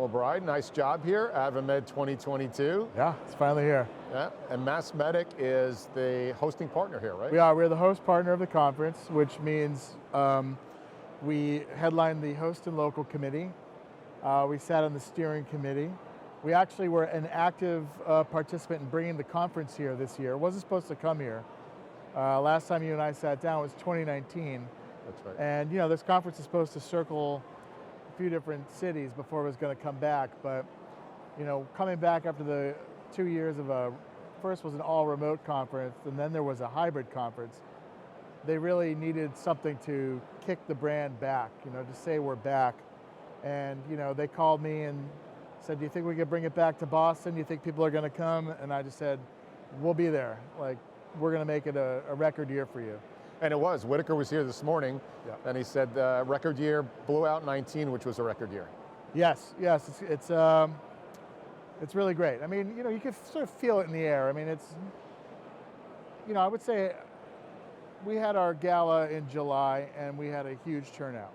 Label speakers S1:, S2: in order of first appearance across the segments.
S1: Well, Brian, nice job here, AdvaMed 2022.
S2: Yeah, it's finally here.
S1: Yeah, and MedTech is the hosting partner here, right?
S2: We're the host partner of the conference, which means we headline the host and local committee. We sat on the steering committee. We actually were an active participant in bringing the conference here this year. It wasn't supposed to come here. Last time you and I sat down was 2019.
S1: That's right.
S2: And this conference is supposed to circle a few different cities before it was going to come back. But coming back after the 2 years of first was an all remote conference, and then there was a hybrid conference. They really needed something to kick the brand back, to say we're back. And they called me and said, do you think we could bring it back to Boston? Do you think people are going to come? And I just said, we'll be there. Like, we're going to make it a record year for you.
S1: And it was. Whitaker was here this morning, and he said record year, blew out 19, which was a record year.
S2: Yes, it's really great. I mean, you can sort of feel it in the air. I mean, it's, I would say we had our gala in July, and we had a huge turnout.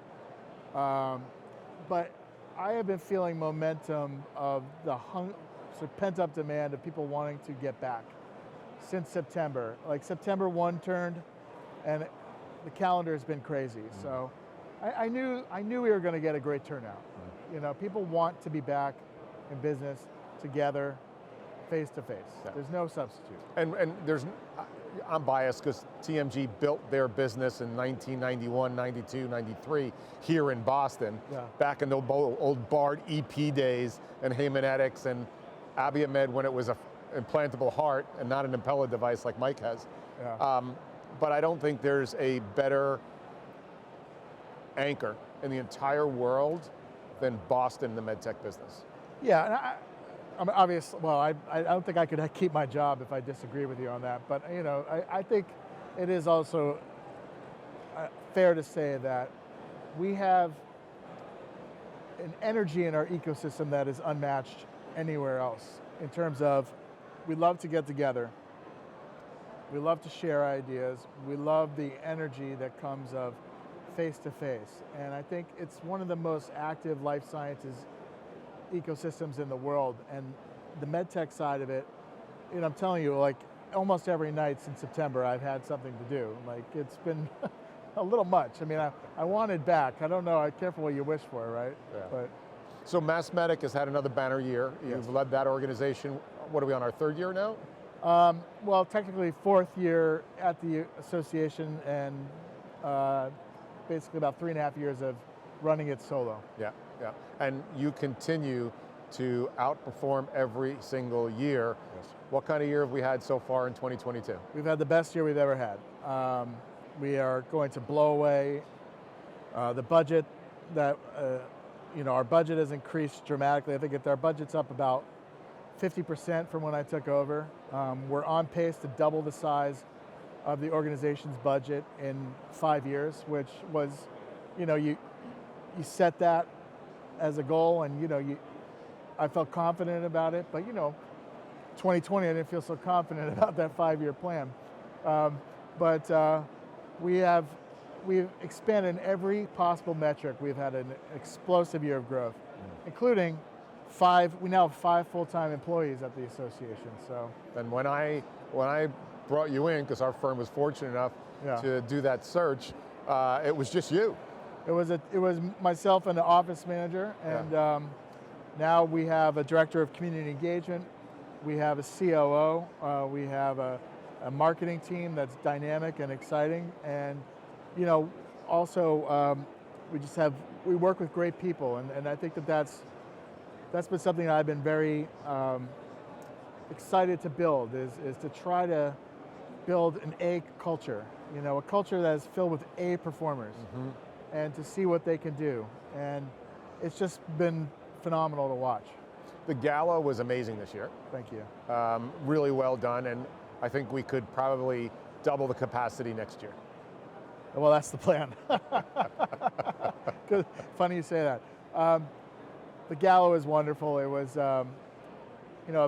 S2: But I have been feeling momentum of the sort of pent-up demand of people wanting to get back since September. Like September 1 turned, and the calendar has been crazy. So I knew we were going to get a great turnout. People want to be back in business together, face to face. There's no substitute.
S1: And I'm biased because TMG built their business in 1991, 92, 93 here in Boston, back in the old Bard EP days and Haemonetics and Abiomed when it was an implantable heart and not an Impella device like Mike has. But I don't think there's a better anchor in the entire world than Boston, the MedTech business.
S2: Yeah, and I don't think I could keep my job if I disagree with you on that. But I think it is also fair to say that we have an energy in our ecosystem that is unmatched anywhere else. In terms of, we love to get together. We love to share ideas. We love the energy that comes of face-to-face. And I think it's one of the most active life sciences ecosystems in the world. And the MedTech side of it, I'm telling you, like almost every night since September, I've had something to do. Like, it's been a little much. I mean, I wanted back. I don't know, careful what you wish for, right?
S1: Yeah.
S2: But
S1: so MedTech has had another banner year. You've led that organization. What are we on, our third year now?
S2: Well, technically 4th year at the association, and basically about 3.5 years of running it solo.
S1: Yeah. And you continue to outperform every single year.
S2: Yes.
S1: What kind of year have we had so far in 2022?
S2: We've had the best year we've ever had. We are going to blow away the budget that, our budget has increased dramatically. I think our budget's up about 50% from when I took over. We're on pace to double the size of the organization's budget in 5 years, which was, you set that as a goal, and I felt confident about it. But 2020, I didn't feel so confident about that 5-year plan. But we've expanded in every possible metric. We've had an explosive year of growth, including we now have 5 full-time employees at the association. So,
S1: and when I brought you in, because our firm was fortunate enough to do that search, it was just you.
S2: It was myself and the office manager, and now we have a director of community engagement. We have a COO. We have a marketing team that's dynamic and exciting, and also we work with great people, and I think that's been something that I've been very excited to build, is to try to build an A culture, a culture that is filled with A performers, and to see what they can do. And it's just been phenomenal to watch.
S1: The gala was amazing this year.
S2: Thank you.
S1: Really well done, and I think we could probably double the capacity next year.
S2: Well, that's the plan. Funny you say that. The gala was wonderful. It was a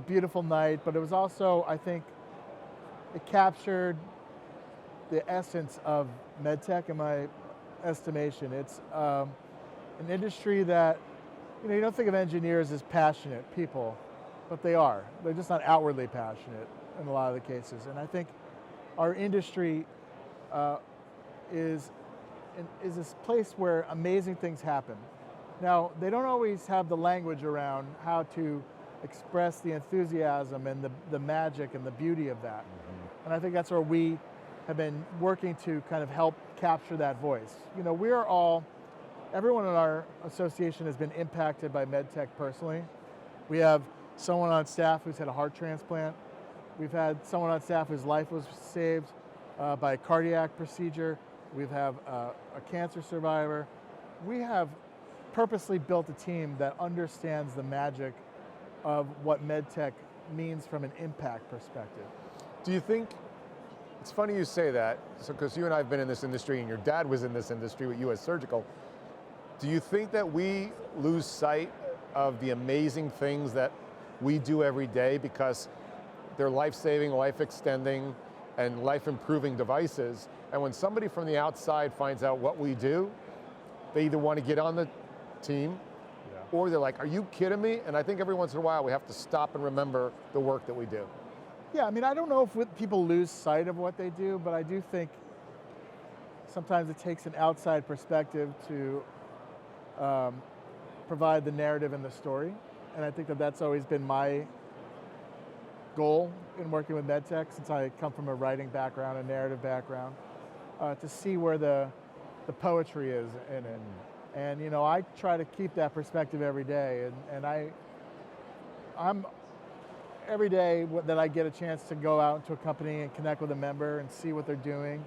S2: beautiful night, but it was also, I think, it captured the essence of MedTech in my estimation. It's an industry that you don't think of engineers as passionate people, but they are. They're just not outwardly passionate in a lot of the cases. And I think our industry is this place where amazing things happen. Now, they don't always have the language around how to express the enthusiasm and the magic and the beauty of that. Mm-hmm. And I think that's where we have been working to kind of help capture that voice. We are all, everyone in our association has been impacted by MedTech personally. We have someone on staff who's had a heart transplant. We've had someone on staff whose life was saved by a cardiac procedure. We have a cancer survivor. We have purposely built a team that understands the magic of what MedTech means from an impact perspective.
S1: Do you think, it's funny you say that, because you and I have been in this industry and your dad was in this industry with US Surgical. Do you think that we lose sight of the amazing things that we do every day because they're life-saving, life-extending, and life-improving devices, and when somebody from the outside finds out what we do, they either want to get on the team, or they're like, are you kidding me? And I think every once in a while we have to stop and remember the work that we do.
S2: Yeah, I mean, I don't know if people lose sight of what they do, but I do think sometimes it takes an outside perspective to provide the narrative and the story. And I think that that's always been my goal in working with MedTech, since I come from a writing background, a narrative background, to see where the poetry is in it. And I try to keep that perspective every day. And I'm every day that I get a chance to go out into a company and connect with a member and see what they're doing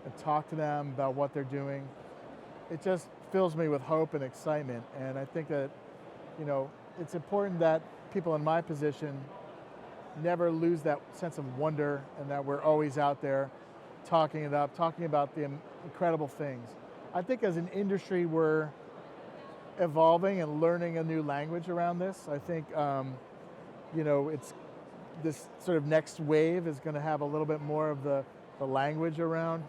S2: and talk to them about what they're doing, it just fills me with hope and excitement. And I think that, it's important that people in my position never lose that sense of wonder, and that we're always out there talking it up, talking about the incredible things. I think as an industry, we're evolving and learning a new language around this. I think, it's this sort of next wave is going to have a little bit more of the language around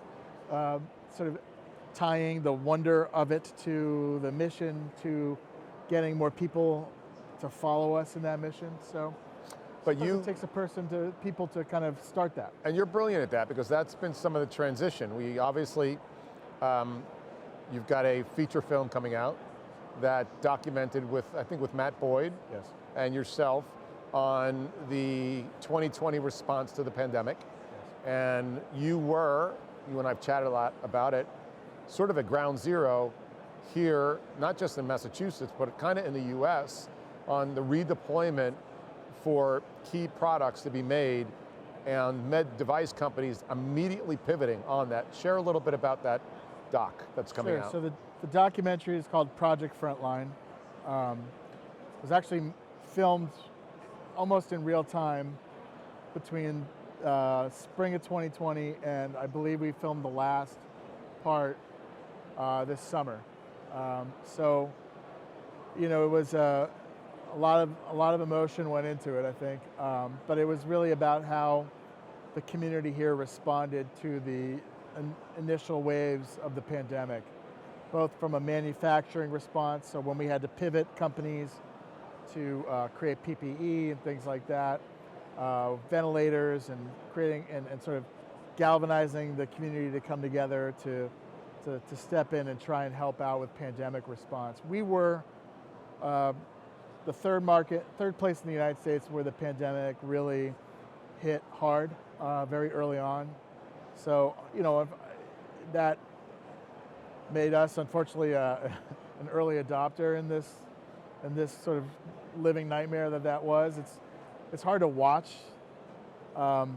S2: sort of tying the wonder of it to the mission, to getting more people to follow us in that mission. So, but it takes people to kind of start that.
S1: And you're brilliant at that, because that's been some of the transition. We obviously, you've got a feature film coming out that documented with Matt Boyd,
S2: yes,
S1: and yourself on the 2020 response to the pandemic.
S2: Yes.
S1: And you and I've chatted a lot about it, sort of at ground zero here, not just in Massachusetts, but kind of in the US, on the redeployment for key products to be made, and med device companies immediately pivoting on that. Share a little bit about that doc that's coming out.
S2: So the documentary is called Project Frontline. It was actually filmed almost in real time between spring of 2020 and I believe we filmed the last part this summer. It was a lot of emotion went into it, I think, but it was really about how the community here responded to the initial waves of the pandemic, both from a manufacturing response, so when we had to pivot companies to create PPE and things like that, ventilators, and creating and sort of galvanizing the community to come together to step in and try and help out with pandemic response. We were the third place in the United States where the pandemic really hit hard very early on. So, that made us, unfortunately, an early adopter in this sort of living nightmare that was. It's hard to watch, to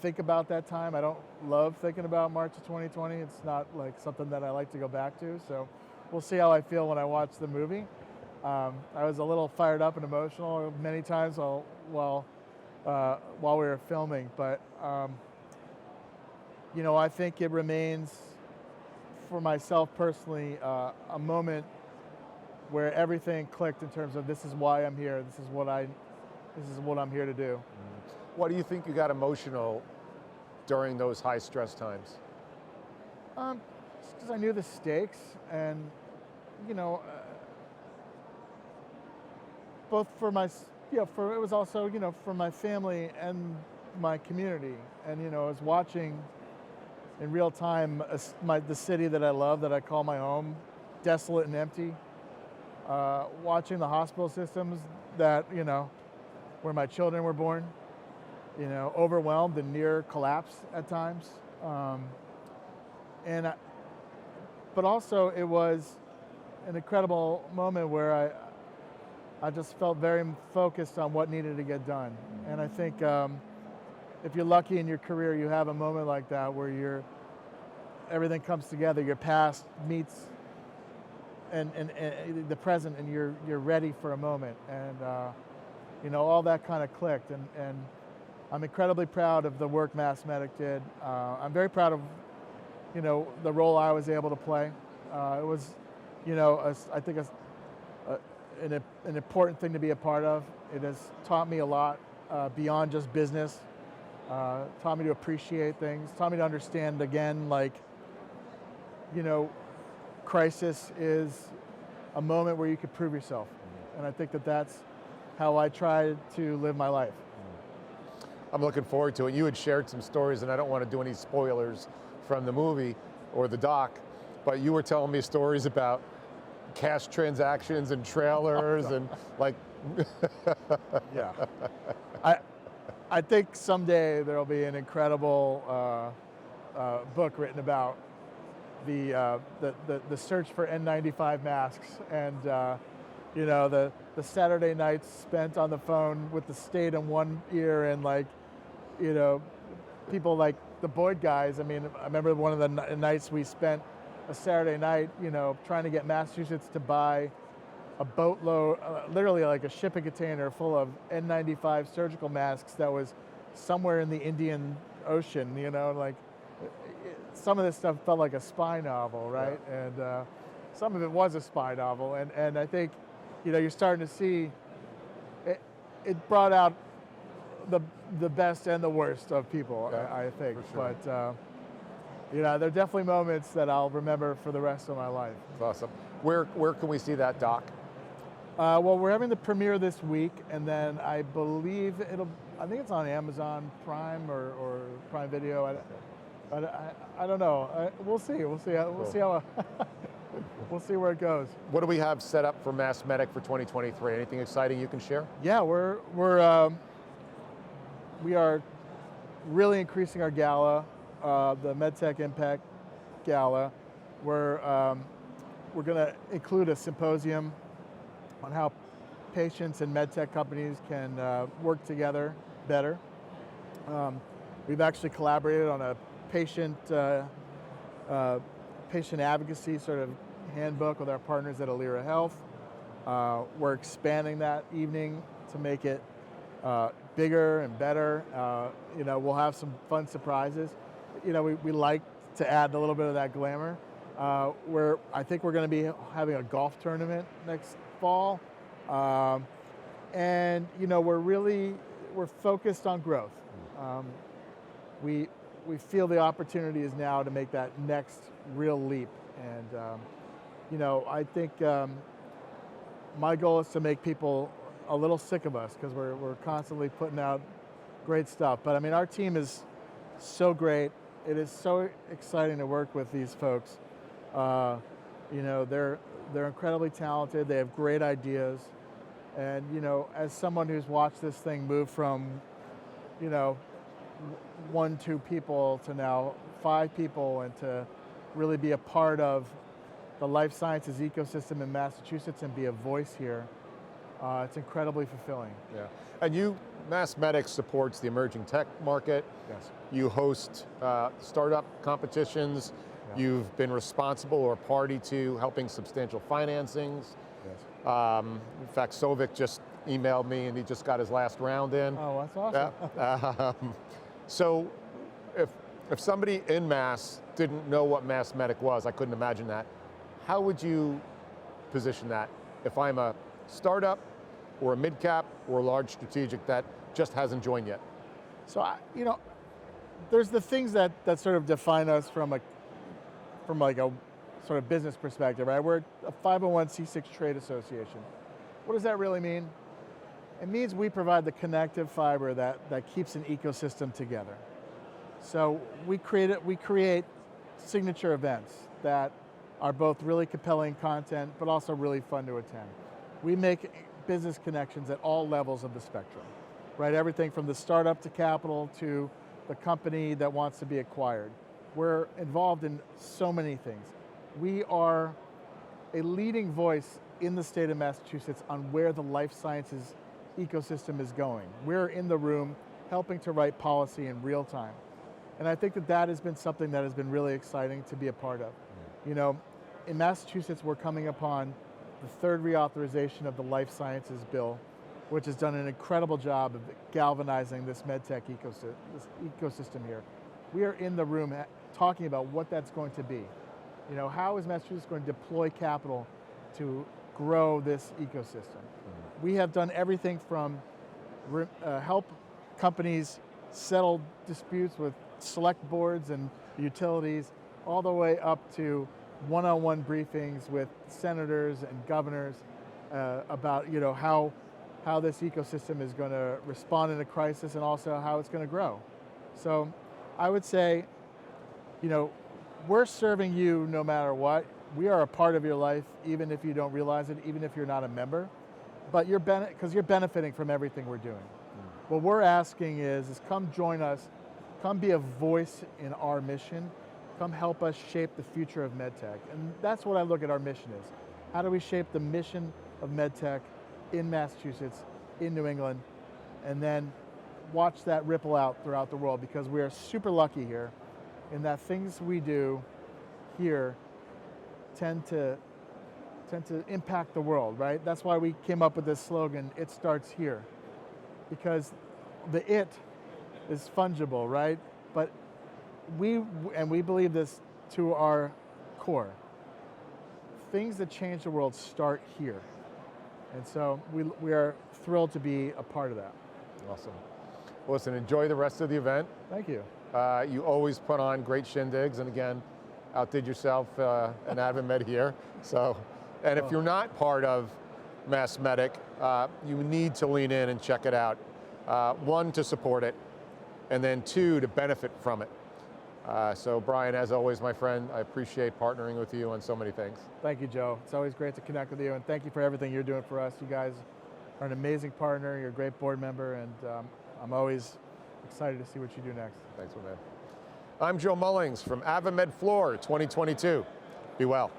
S2: think about that time. I don't love thinking about March of 2020. It's not like something that I like to go back to. So we'll see how I feel when I watch the movie. I was a little fired up and emotional many times while we were filming, but I think it remains, for myself personally, a moment where everything clicked in terms of this is why I'm here. This is what I'm here to do.
S1: What do you think you got emotional during those high stress times?
S2: Just because I knew the stakes, and both for my, it was also, for my family and my community. And, I was watching in real time the city that I love, that I call my home, desolate and empty. Watching the hospital systems that, where my children were born, overwhelmed and near collapse at times. But also it was an incredible moment where I just felt very focused on what needed to get done. And I think if you're lucky in your career, you have a moment like that where everything comes together, your past meets and the present, and you're ready for a moment. And all that kind of clicked. And I'm incredibly proud of the work MassMedic did. I'm very proud of the role I was able to play. It was, I think an important thing to be a part of. It has taught me a lot beyond just business. Taught me to appreciate things. Taught me to understand again, like, crisis is a moment where you could prove yourself. And I think that's how I try to live my life.
S1: I'm looking forward to it. You had shared some stories, and I don't want to do any spoilers from the movie or the doc, but you were telling me stories about cash transactions and trailers and like.
S2: Yeah. I think someday there'll be an incredible book written about the search for N95 masks, and the Saturday nights spent on the phone with the state in one ear, and people like the Boyd guys. I mean, I remember one of the nights we spent a Saturday night, trying to get Massachusetts to buy a boatload, literally like a shipping container full of N95 surgical masks that was somewhere in the Indian Ocean. Some of this stuff felt like a spy novel, right? Yeah. And some of it was a spy novel, and I think, you're starting to see it brought out the best and the worst of people. Yeah, I think. For sure. But there are definitely moments that I'll remember for the rest of my life.
S1: That's awesome. Where can we see that doc?
S2: Well, we're having the premiere this week, and then I believe I think it's on Amazon Prime or Prime Video. I don't know. We'll see. We'll see how we'll see where it goes.
S1: What do we have set up for MassMedic for 2023? Anything exciting you can share?
S2: Yeah, we are really increasing our gala, the MedTech Impact Gala. We're going to include a symposium on how patients and MedTech companies can work together better. We've actually collaborated on a patient advocacy sort of handbook with our partners at Alira Health. We're expanding that evening to make it bigger and better. We'll have some fun surprises. We like to add a little bit of that glamour. I think we're going to be having a golf tournament next fall. And we're focused on growth. We feel the opportunity is now to make that next real leap. And I think my goal is to make people a little sick of us, because we're constantly putting out great stuff. But I mean, our team is so great. It is so exciting to work with these folks. They're incredibly talented. They have great ideas. And as someone who's watched this thing move from 1-2 people to now 5 people, and to really be a part of the life sciences ecosystem in Massachusetts and be a voice here, it's incredibly fulfilling.
S1: Yeah, and MassMedic supports the emerging tech market.
S2: Yes. You
S1: host startup competitions. Yeah. You've been responsible or party to helping substantial financings. Yes. In fact, Sovic just emailed me, and he just got his last round in.
S2: Oh, that's awesome.
S1: Yeah. So if somebody in Mass didn't know what MassMedic was, I couldn't imagine that. How would you position that if I'm a startup or a mid-cap or a large strategic that just hasn't joined yet?
S2: So, there's the things that sort of define us from like a sort of business perspective, right? We're a 501c6 trade association. What does that really mean? It means we provide the connective fiber that keeps an ecosystem together. So we create signature events that are both really compelling content, but also really fun to attend. We make business connections at all levels of the spectrum, right? Everything from the startup to capital to the company that wants to be acquired. We're involved in so many things. We are a leading voice in the state of Massachusetts on where the life sciences ecosystem is going. We're in the room helping to write policy in real time. And I think that has been something that has been really exciting to be a part of. You know, in Massachusetts, we're coming upon the third reauthorization of the life sciences bill, which has done an incredible job of galvanizing this MedTech ecosystem here. We are in the room talking about what that's going to be. You know, how is Massachusetts going to deploy capital to grow this ecosystem? We have done everything from help companies settle disputes with select boards and utilities, all the way up to one-on-one briefings with senators and governors about how this ecosystem is going to respond in a crisis and also how it's going to grow. So I would say, you know, we're serving you no matter what. We are a part of your life, even if you don't realize it, even if you're not a member, but because you're benefiting from everything we're doing. What we're asking is come join us, come be a voice in our mission, come help us shape the future of MedTech. And that's what I look at our mission is. How do we shape the mission of MedTech in Massachusetts, in New England, and then watch that ripple out throughout the world, because we are super lucky here in that things we do here tend to impact the world, right? That's why we came up with this slogan, "It starts here," because the "it" is fungible, right? But we believe this to our core. Things that change the world start here. And so we are thrilled to be a part of that.
S1: Awesome. Well, listen, enjoy the rest of the event.
S2: Thank you.
S1: You always put on great shindigs, and again, outdid yourself and AdvaMed here. So, and if you're not part of MassMedic, you need to lean in and check it out. One, to support it, and then two, to benefit from it. So Brian, as always, my friend, I appreciate partnering with you on so many things.
S2: Thank you, Joe. It's always great to connect with you, and thank you for everything you're doing for us. You guys are an amazing partner, you're a great board member, and I'm always excited to see what you do next.
S1: Thanks, my man. I'm Joe Mullings from AdvaMed Floor 2022. Be well.